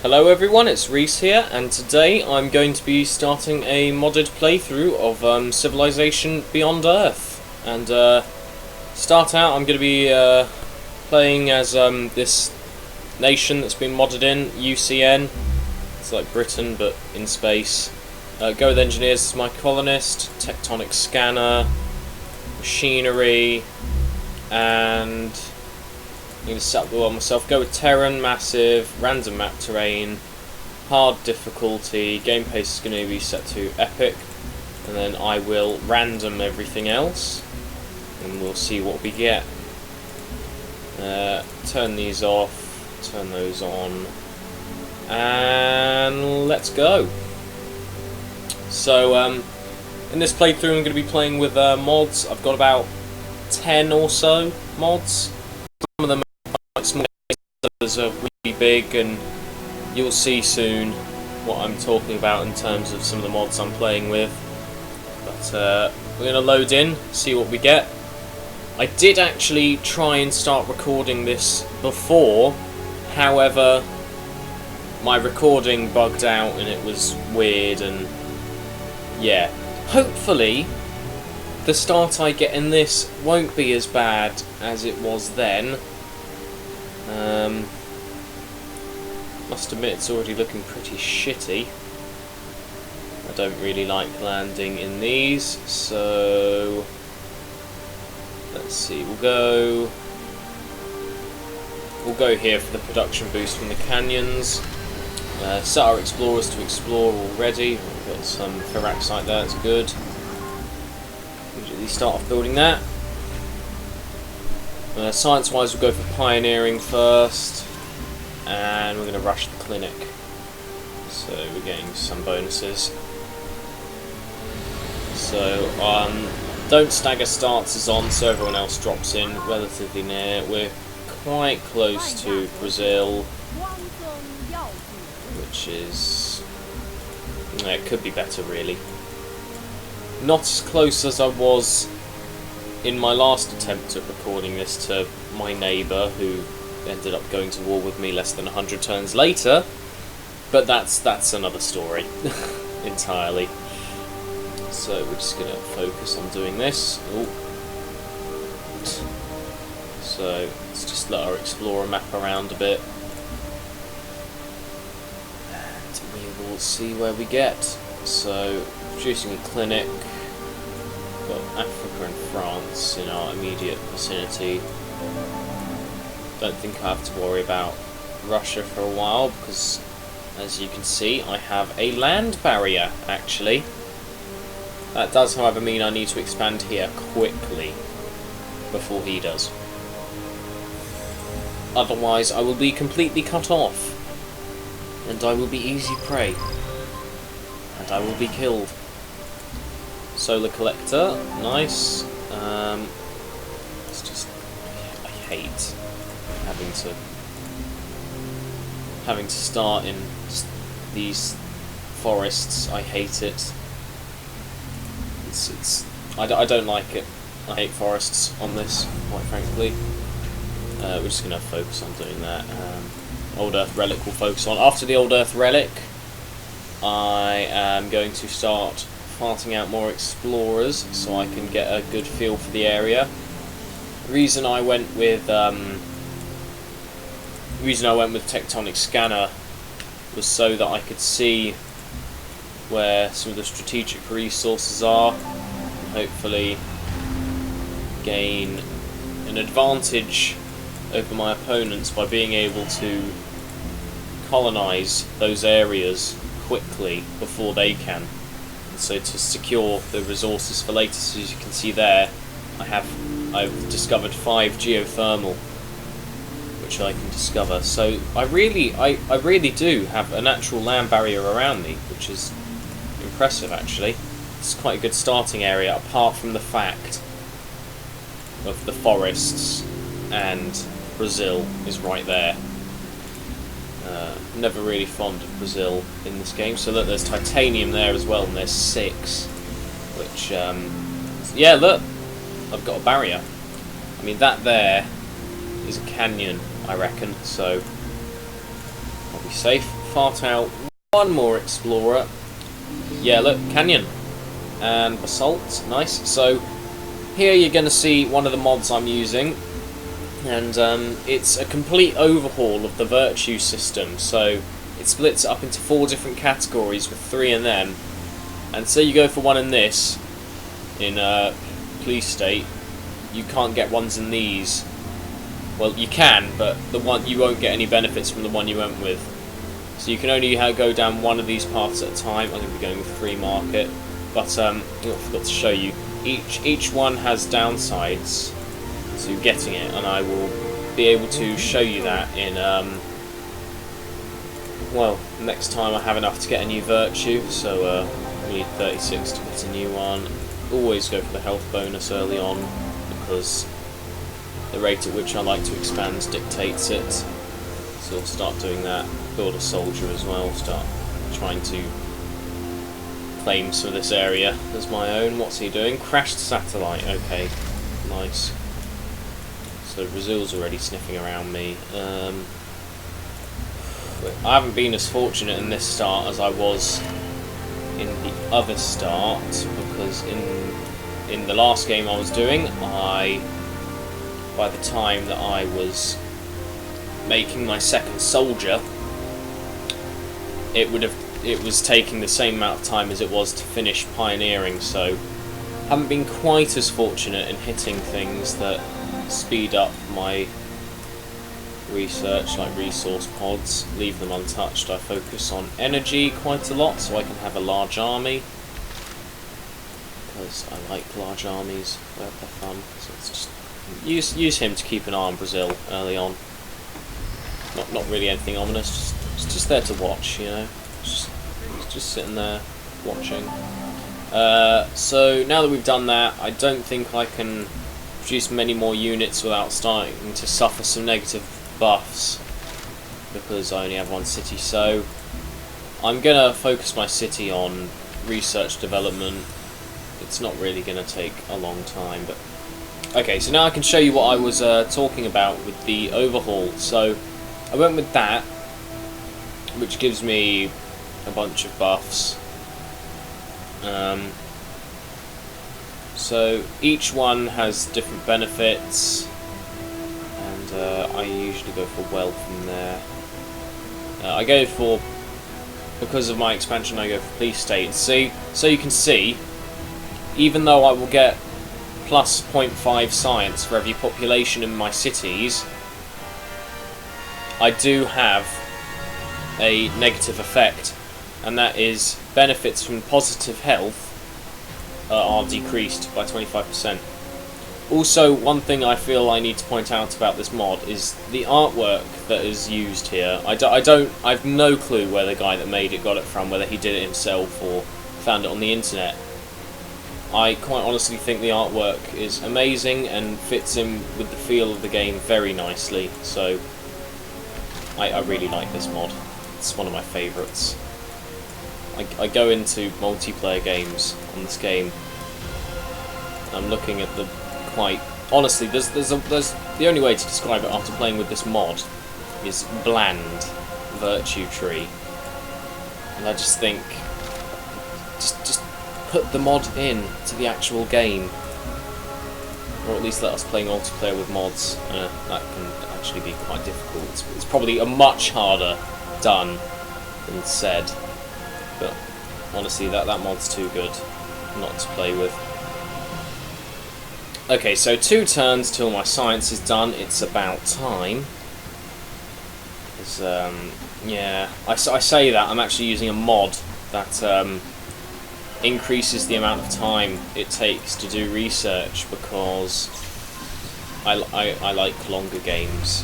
Hello everyone, it's Reese here, and today I'm going to be starting a modded playthrough of Civilization Beyond Earth. And start out, I'm going to be playing as this nation that's been modded in, UCN. It's like Britain but in space. Go with Engineers is my colonist, Tectonic Scanner, Machinery, and I'm going to set up the one myself. Go with Terran, Massive, Random Map Terrain, Hard Difficulty, Game Pace is going to be set to Epic, and then I will random everything else, and we'll see what we get. Turn these off, turn those on, and let's go. So, in this playthrough I'm going to be playing with mods. I've got about 10 or so mods. Some of them are small, others are really big, and you'll see soon what I'm talking about in terms of some of the mods I'm playing with. But we're going to load in, see what we get. I did actually try and start recording this before, however my recording bugged out and it was weird, and yeah. Hopefully the start I get in this won't be as bad as it was then. Must admit it's already looking pretty shitty. I don't really like landing in these, so let's see, we'll go here for the production boost from the canyons. Set our explorers to explore already. We've got some ferraxite there, that's good. Immediately start off building that. Science-wise, we'll go for pioneering first, and we're going to rush the clinic. So we're getting some bonuses. So don't stagger starts is on, so everyone else drops in relatively near. We're quite close to Brazil, which is... it could be better, really. Not as close as I was in my last attempt at recording this to my neighbour, who ended up going to war with me less than 100 turns later, but that's another story entirely. So we're just going to focus on doing this. Ooh. So let's just let our explorer map around a bit, and we will see where we get. So producing a clinic. Got Africa and France in our immediate vicinity. Don't think I have to worry about Russia for a while, because as you can see I have a land barrier actually. That does however mean I need to expand here quickly before he does. Otherwise I will be completely cut off, and I will be easy prey, and I will be killed. Solar collector, nice. It's just, I hate having to start in these forests. I hate it. I don't like it. I hate forests on this, quite frankly. We're just gonna focus on doing that. Old Earth relic we'll focus on. After the Old Earth relic, I am going to start farting out more explorers so I can get a good feel for the area. The reason I went with Tectonic Scanner was so that I could see where some of the strategic resources are, and hopefully gain an advantage over my opponents by being able to colonize those areas quickly before they can. So to secure the resources for later, so as you can see there, I've discovered 5 geothermal, which I can discover. So I really do have a natural land barrier around me, which is impressive actually. It's quite a good starting area, apart from the fact of the forests, and Brazil is right there. Never really fond of Brazil in this game. So look, there's titanium there as well, and there's 6, which yeah, look, I've got a barrier. I mean, that there is a canyon, I reckon, so I'll be safe fart out one more explorer. Yeah, look, canyon and basalt, nice. So here you're going to see one of the mods I'm using, and it's a complete overhaul of the virtue system. So it splits it up into 4 different categories with 3 in them, and so you go for one in this, in police state, you can't get ones in these. Well, you can, but the one you won't get any benefits from the one you went with. So you can only go down one of these paths at a time. I'm going to be going with free market, but I forgot to show you. Each one has downsides to getting it, and I will be able to show you that in well, next time I have enough to get a new virtue. So we need 36 to get a new one. Always go for the health bonus early on, because the rate at which I like to expand dictates it. So I'll start doing that. Build a soldier as well. Start trying to claim some of this area as my own. What's he doing? Crashed satellite. Okay, nice. So Brazil's already sniffing around me. I haven't been as fortunate in this start as I was in the other start, because in the last game I was doing, by the time that I was making my second soldier, it was taking the same amount of time as it was to finish pioneering, so I haven't been quite as fortunate in hitting things that speed up my research, like resource pods. Leave them untouched. I focus on energy quite a lot so I can have a large army, because I like large armies, they're fun. So it's just use him to keep an eye on Brazil early on. Not really anything ominous, just there to watch, you know. Just sitting there watching. So now that we've done that, I don't think I can produce many more units without starting to suffer some negative buffs, because I only have one city. So I'm gonna focus my city on research development. It's not really gonna take a long time, but okay. So now I can show you what I was talking about with the overhaul. So I went with that, which gives me a bunch of buffs. So each one has different benefits, and I usually go for wealth in there. I go for, because of my expansion, I go for police state. See, so you can see, even though I will get plus 0.5 science for every population in my cities, I do have a negative effect, and that is benefits from positive health are decreased by 25%. Also, one thing I feel I need to point out about this mod is the artwork that is used here. I have no clue where the guy that made it got it from, whether he did it himself or found it on the internet. I quite honestly think the artwork is amazing and fits in with the feel of the game very nicely, so I really like this mod. It's one of my favourites. I go into multiplayer games on this game, and I'm looking at the quite honestly. There's the only way to describe it after playing with this mod is bland virtue tree, and I just think just put the mod in to the actual game, or at least let us play multiplayer with mods. That can actually be quite difficult. It's probably a much harder done than said. But honestly, that mod's too good not to play with. Okay, so 2 turns till my science is done. It's about time. Yeah, I say that, I'm actually using a mod that increases the amount of time it takes to do research, because I like longer games.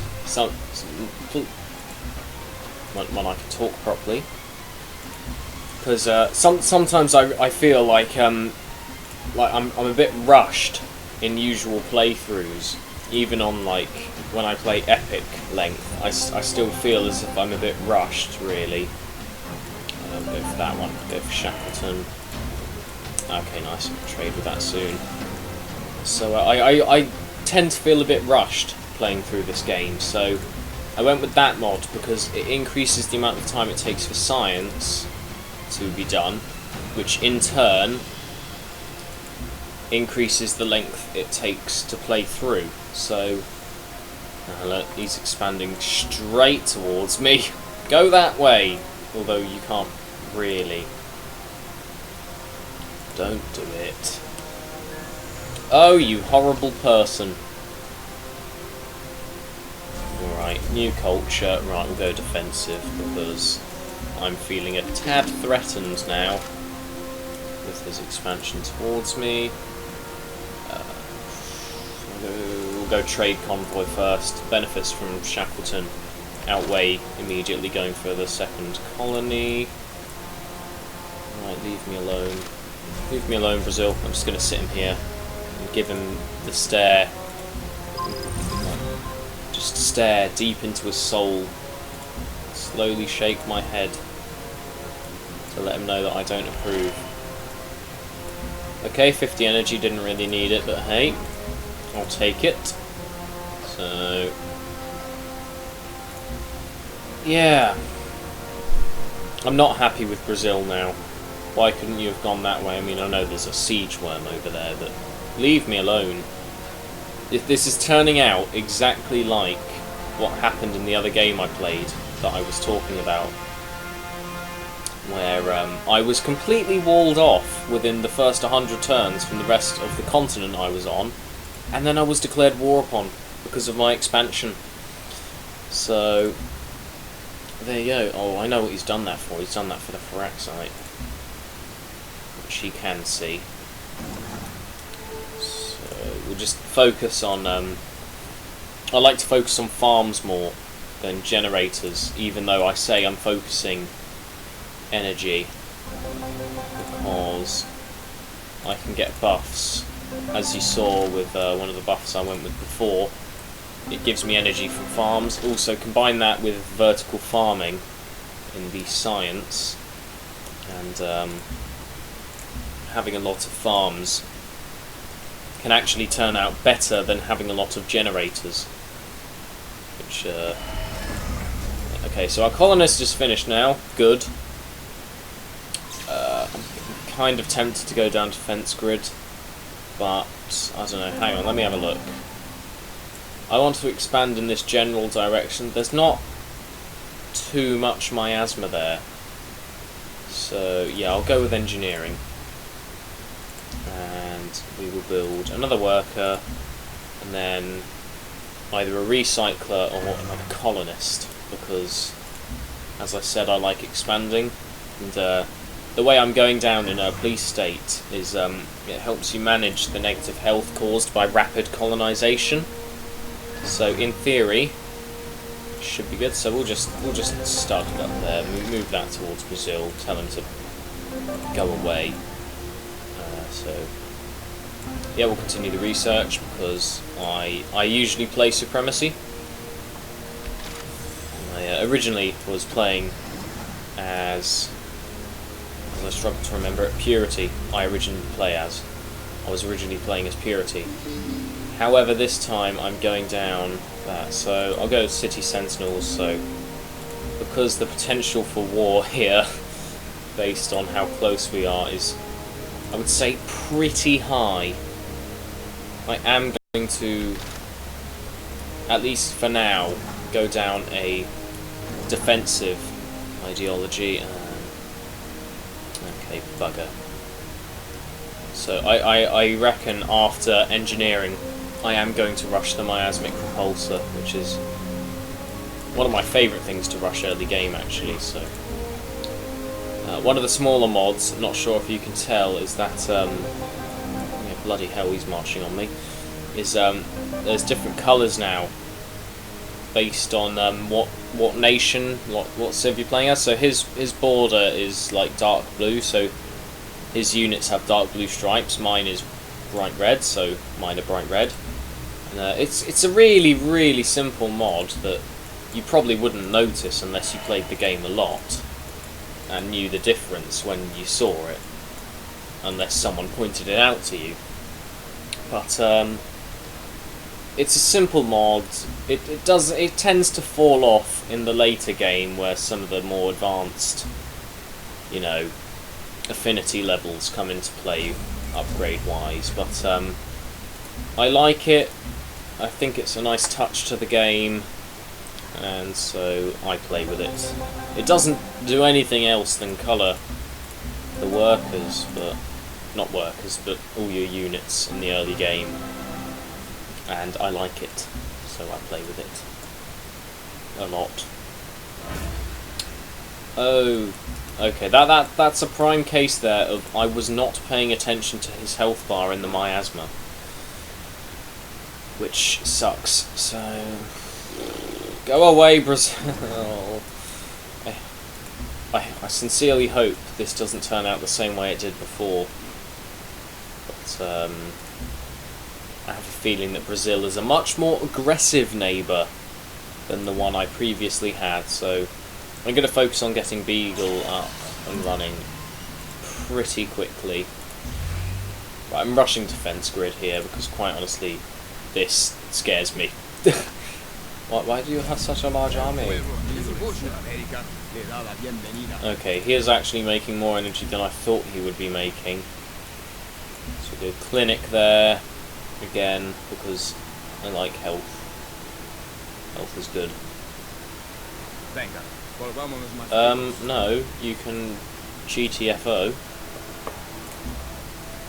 When I can talk properly. Because sometimes I feel like I'm a bit rushed in usual playthroughs, even on like when I play epic length. I still feel as if I'm a bit rushed, really. Go for that one. Go for Shackleton. Okay, nice. I'll trade with that soon. So I tend to feel a bit rushed playing through this game. So I went with that mod because it increases the amount of time it takes for science to be done, which in turn increases the length it takes to play through. So, look, he's expanding straight towards me. Go that way! Although you can't really. Don't do it. Oh, you horrible person. Alright, new culture. Right, we'll go defensive because I'm feeling a tad threatened now with his expansion towards me. We'll go trade convoy first. Benefits from Shackleton outweigh immediately going for the second colony. Right, leave me alone. Leave me alone, Brazil. I'm just going to sit him here and give him the stare. Just stare deep into his soul. Slowly shake my head to let him know that I don't approve. Okay, 50 energy, didn't really need it, but hey, I'll take it. So, yeah. I'm not happy with Brazil now. Why couldn't you have gone that way? I mean, I know there's a siege worm over there, but leave me alone. If this is turning out exactly like what happened in the other game I played that I was talking about, where I was completely walled off within the first 100 turns from the rest of the continent I was on, and then I was declared war upon because of my expansion. So, there you go. Oh, I know what he's done that for. He's done that for the Pharaxite, which he can see. So, we'll just focus on... I like to focus on farms more than generators, even though I say I'm focusing energy, because I can get buffs. As you saw with one of the buffs I went with before, it gives me energy from farms. Also combine that with vertical farming in the science, and having a lot of farms can actually turn out better than having a lot of generators. Which, okay, so our colonist is finished now. Good. I'm kind of tempted to go down defense grid, but I don't know. Hang on, let me have a look. I want to expand in this general direction. There's not too much miasma there, so yeah, I'll go with engineering, and we will build another worker, and then either a recycler or a colonist, because, as I said, I like expanding, and the way I'm going down in a police state is it helps you manage the negative health caused by rapid colonisation. So in theory, it should be good. So we'll just start it up there. Move that towards Brazil. Tell him to go away. So yeah, we'll continue the research because I usually play Supremacy. I originally was playing as I struggle to remember it, Purity. I was originally playing as Purity. However, this time I'm going down that, so I'll go City Sentinels. So because the potential for war here, based on how close we are, is, I would say, pretty high. I am going to, at least for now, go down a defensive ideology. Okay, bugger. So I reckon after engineering, I am going to rush the miasmic repulsor, which is one of my favourite things to rush early game, actually. So one of the smaller mods, not sure if you can tell, is that yeah, bloody hell, he's marching on me. Is there's different colours now based on what nation, what civ you're playing as. So his border is like dark blue, so his units have dark blue stripes. Mine is bright red, so mine are bright red. And it's a really simple mod that you probably wouldn't notice unless you played the game a lot and knew the difference when you saw it, unless someone pointed it out to you. But it's a simple mod. It tends to fall off in the later game where some of the more advanced, you know, affinity levels come into play upgrade wise, but I like it. I think it's a nice touch to the game, and so I play with it. It doesn't do anything else than colour the workers, but not workers, but all your units in the early game, and I like it, so I play with it a lot. Oh, okay, that's a prime case there of I was not paying attention to his health bar in the miasma, which sucks. So go away, Brazil. I sincerely hope this doesn't turn out the same way it did before, but I have a feeling that Brazil is a much more aggressive neighbour than the one I previously had, so I'm going to focus on getting Beagle up and running pretty quickly. But I'm rushing defence grid here because, quite honestly, this scares me. Why do you have such a large army? Okay, he is actually making more energy than I thought he would be making. So we do clinic there again because I like health. Health is good. No, you can GTFO,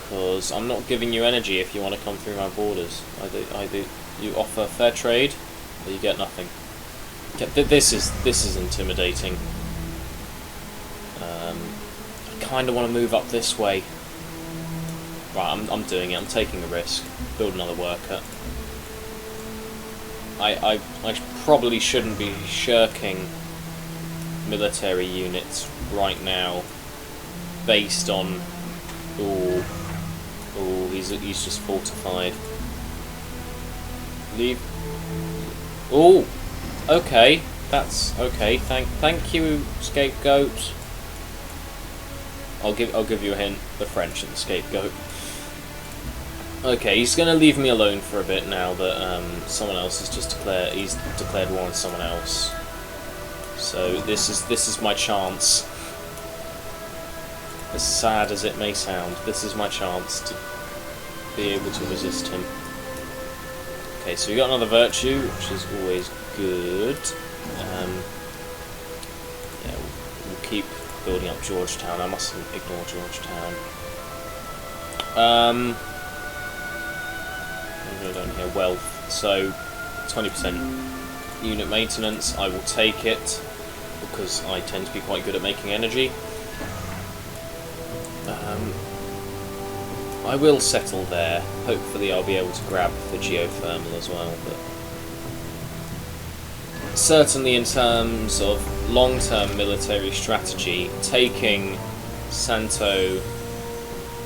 because I'm not giving you energy if you want to come through my borders. I do. You offer fair trade, or you get nothing. This is intimidating. I kind of want to move up this way. Right, I'm doing it. I'm taking a risk. Build another worker. I probably shouldn't be shirking military units right now, based on he's just fortified. Leave. Oh, okay, that's okay. Thank you, scapegoat. I'll give you a hint. The French are the scapegoat. Okay, he's going to leave me alone for a bit now that someone else has just declared war on someone else. So this is my chance. As sad as it may sound, this is my chance to be able to resist him. Okay, so we got another virtue, which is always good. Yeah, we'll keep building up Georgetown. I mustn't ignore Georgetown. I'm down here, wealth. So 20% unit maintenance. I will take it because I tend to be quite good at making energy. I will settle there. Hopefully I'll be able to grab the geothermal as well, but certainly in terms of long-term military strategy, taking Santo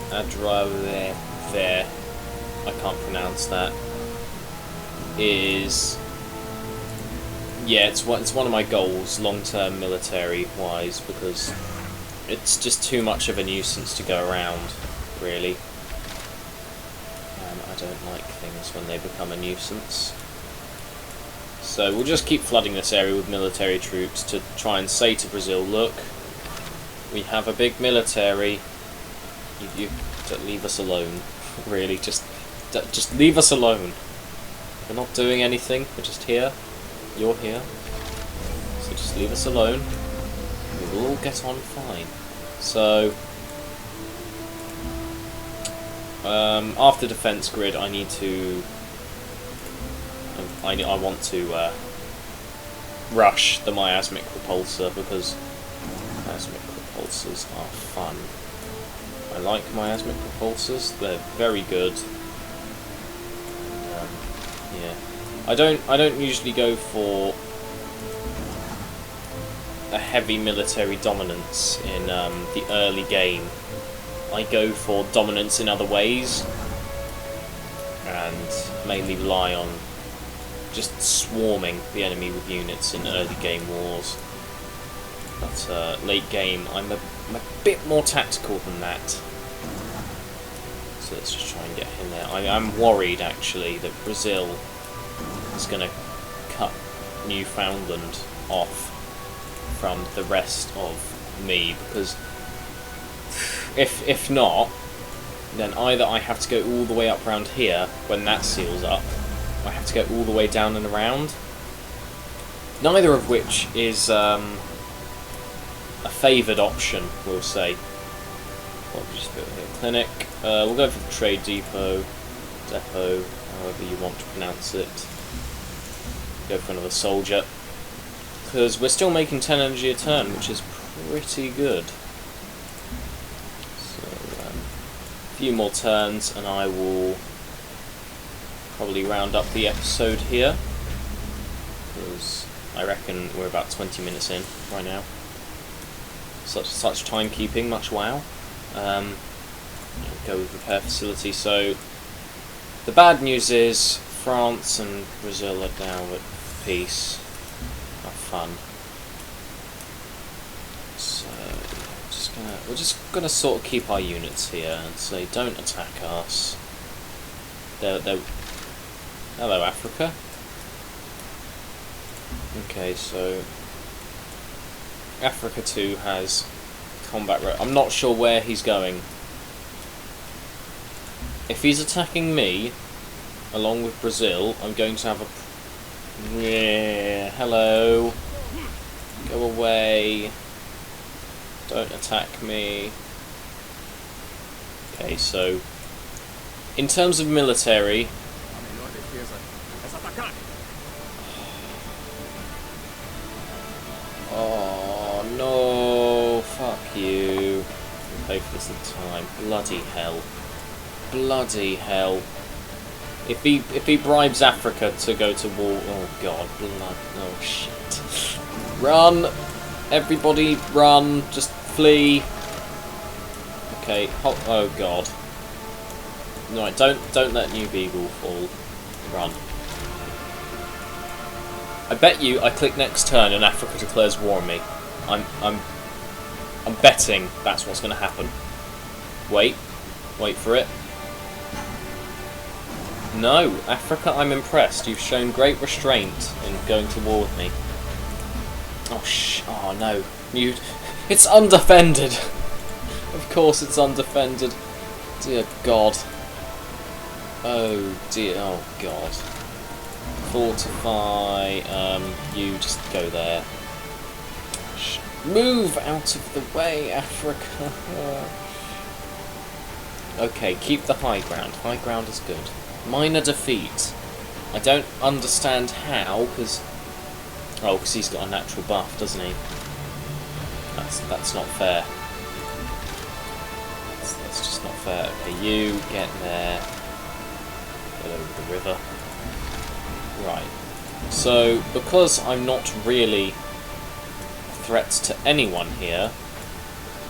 Adrave, I can't pronounce that, is, yeah, it's one of my goals, long-term military-wise, because it's just too much of a nuisance to go around, really. I don't like things when they become a nuisance. So we'll just keep flooding this area with military troops to try and say to Brazil, look, we have a big military, you don't leave us alone, really, just leave us alone. We're not doing anything, we're just here, you're here, so just leave us alone, we will all get on fine. So, after defense grid, I need to, I want to rush the miasmic repulsor, because miasmic repulsors are fun. I like miasmic repulsors; they're very good. Yeah, I don't usually go for a heavy military dominance in the early game. I go for dominance in other ways, and mainly rely on just swarming the enemy with units in early game wars. But late game, I'm a bit more tactical than that. So let's just try and get him there. I'm worried, actually, that Brazil is going to cut Newfoundland off from the rest of me, because if not, then either I have to go all the way up round here when that seals up, or I have to go all the way down and around. Neither of which is a favoured option, we'll say. What we just built here? Clinic. We'll go for the trade depot, however you want to pronounce it. Go for another soldier, because we're still making 10 energy a turn, which is pretty good. So, a few more turns, and I will probably round up the episode here, because I reckon we're about 20 minutes in right now. Such timekeeping, much wow. Go with repair facility. So the bad news is France and Brazil are now at peace. Have fun. So we're just gonna sort of keep our units here and say don't attack us. Hello, Africa. Okay, so Africa 2 has combat rate. I'm not sure where he's going. If he's attacking me, along with Brazil, I'm going to have a... Yeah, hello. Go away. Don't attack me. Okay, so... in terms of military... Oh, no. Fuck you. We'll pay for this in time. Bloody hell. Bloody hell. If he bribes Africa to go to war... Oh, God. Blood. Oh, shit. Run! Everybody, run. Just flee. Okay. Oh, God. Right, don't let New Beagle fall. Run. I bet you I click next turn and Africa declares war on me. I'm betting that's what's going to happen. Wait for it. No, Africa, I'm impressed. You've shown great restraint in going to war with me. Oh no, it's undefended. Of course, it's undefended. Dear God. Oh dear. Oh God. Fortify, you just go there. Move out of the way, Africa. Okay, keep the high ground. High ground is good. Minor defeat. I don't understand how, because... Oh, because he's got a natural buff, doesn't he? That's not fair. That's just not fair. Okay, you get there. Get over the river. Right, so because I'm not really a threat to anyone here,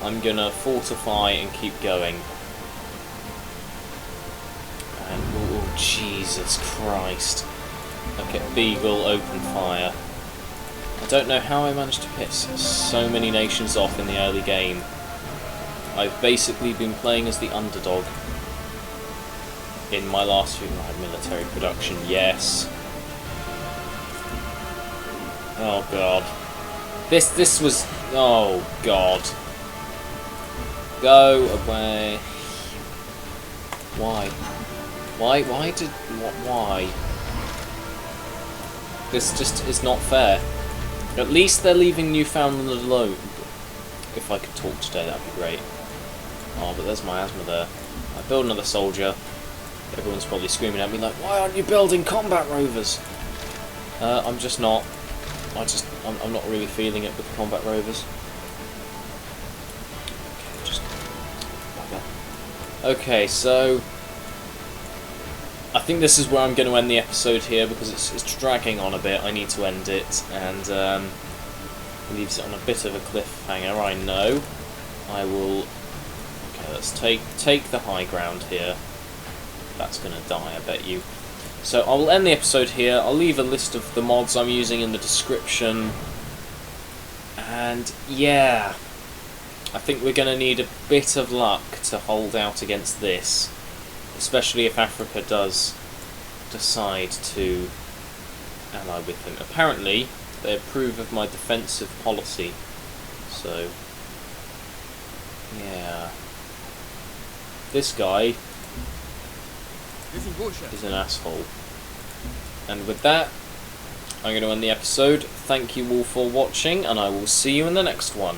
I'm gonna fortify and keep going. And oh Jesus Christ! Okay, Beagle, open fire. I don't know how I managed to piss so many nations off in the early game. I've basically been playing as the underdog in my last few military production. Yes. Oh God. This was... Oh God. Go away. Why? Why did... Why? This just is not fair. At least they're leaving Newfoundland alone. If I could talk today, that'd be great. Oh, but there's my asthma there. I build another soldier. Everyone's probably screaming at me like, why aren't you building combat rovers? I'm just not. I'm not really feeling it with the combat rovers. Okay, just... Okay, so... I think this is where I'm going to end the episode here, because it's dragging on a bit. I need to end it, and leaves it on a bit of a cliffhanger, I know. I will... Okay, let's take the high ground here. That's going to die, I bet you. So I will end the episode here. I'll leave a list of the mods I'm using in the description. And yeah, I think we're going to need a bit of luck to hold out against this. Especially if Africa does decide to ally with him. Apparently, they approve of my defensive policy. So, yeah. This guy is an asshole. And with that, I'm going to end the episode. Thank you all for watching, and I will see you in the next one.